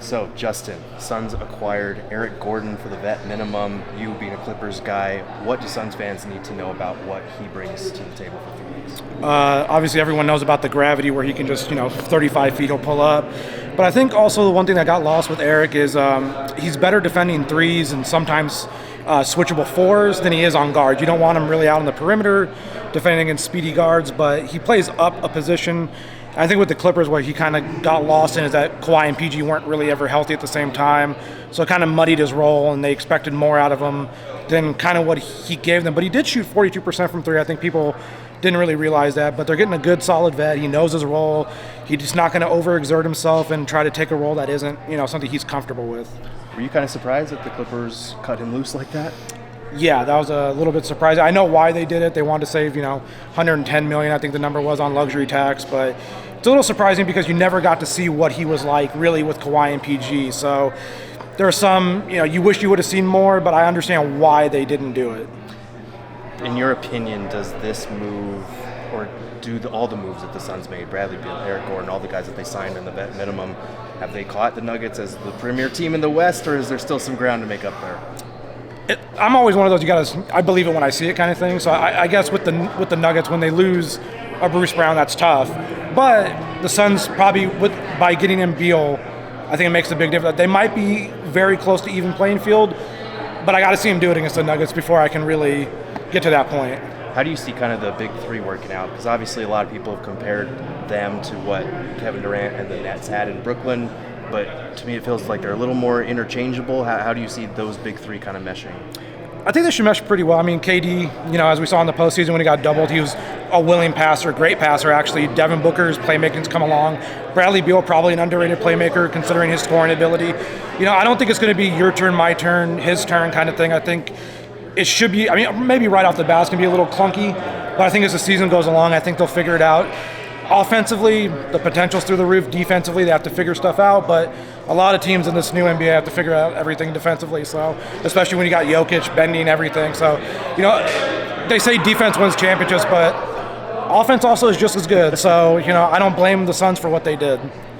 So, Justin, Suns acquired Eric Gordon for the vet minimum. You being a Clippers guy, what do Suns fans need to know about what he brings to the table for threes? Obviously, everyone knows about the gravity where he can just, 35 feet he'll pull up. But I think also the one thing that got lost with Eric is he's better defending threes and sometimes switchable fours than he is on guards. You don't want him really out on the perimeter defending against speedy guards, but he plays up a position. I think with the Clippers, what he kind of got lost in is that Kawhi and PG weren't really ever healthy at the same time. So it kind of muddied his role, and they expected more out of him than kind of what he gave them. But he did shoot 42% from three. I think people didn't really realize that. But they're getting a good, solid vet. He knows his role. He's just not going to overexert himself and try to take a role that isn't, something he's comfortable with. Were you kind of surprised that the Clippers cut him loose like that? Yeah, that was a little bit surprising. I know why they did it. They wanted to save, $110 million, I think the number was, on luxury tax. But it's a little surprising because you never got to see what he was like really with Kawhi and PG. So there are some, you wish you would have seen more, but I understand why they didn't do it. In your opinion, does this move, or do all the moves that the Suns made, Bradley Beal, Eric Gordon, all the guys that they signed in the vet minimum, have they caught the Nuggets as the premier team in the West, or is there still some ground to make up there? I'm always one of those I believe it when I see it kind of thing. So I guess with the Nuggets, when they lose a Bruce Brown, that's tough. But the Suns probably, by getting in Beal, I think it makes a big difference. They might be very close to even playing field, but I got to see him do it against the Nuggets before I can really get to that point. How do you see kind of the big three working out? Because obviously a lot of people have compared them to what Kevin Durant and the Nets had in Brooklyn. But to me, it feels like they're a little more interchangeable. How do you see those big three kind of meshing? I think they should mesh pretty well. I mean, KD, as we saw in the postseason when he got doubled, he was a willing passer, great passer, actually. Devin Booker's playmaking's come along. Bradley Beal, probably an underrated playmaker considering his scoring ability. I don't think it's going to be your turn, my turn, his turn kind of thing. I think it should be, maybe right off the bat it's going to be a little clunky, but I think as the season goes along, I think they'll figure it out. Offensively, the potential's through the roof. Defensively, they have to figure stuff out. But a lot of teams in this new NBA have to figure out everything defensively. So, especially when you got Jokic bending everything. So, they say defense wins championships, but offense also is just as good. So, I don't blame the Suns for what they did.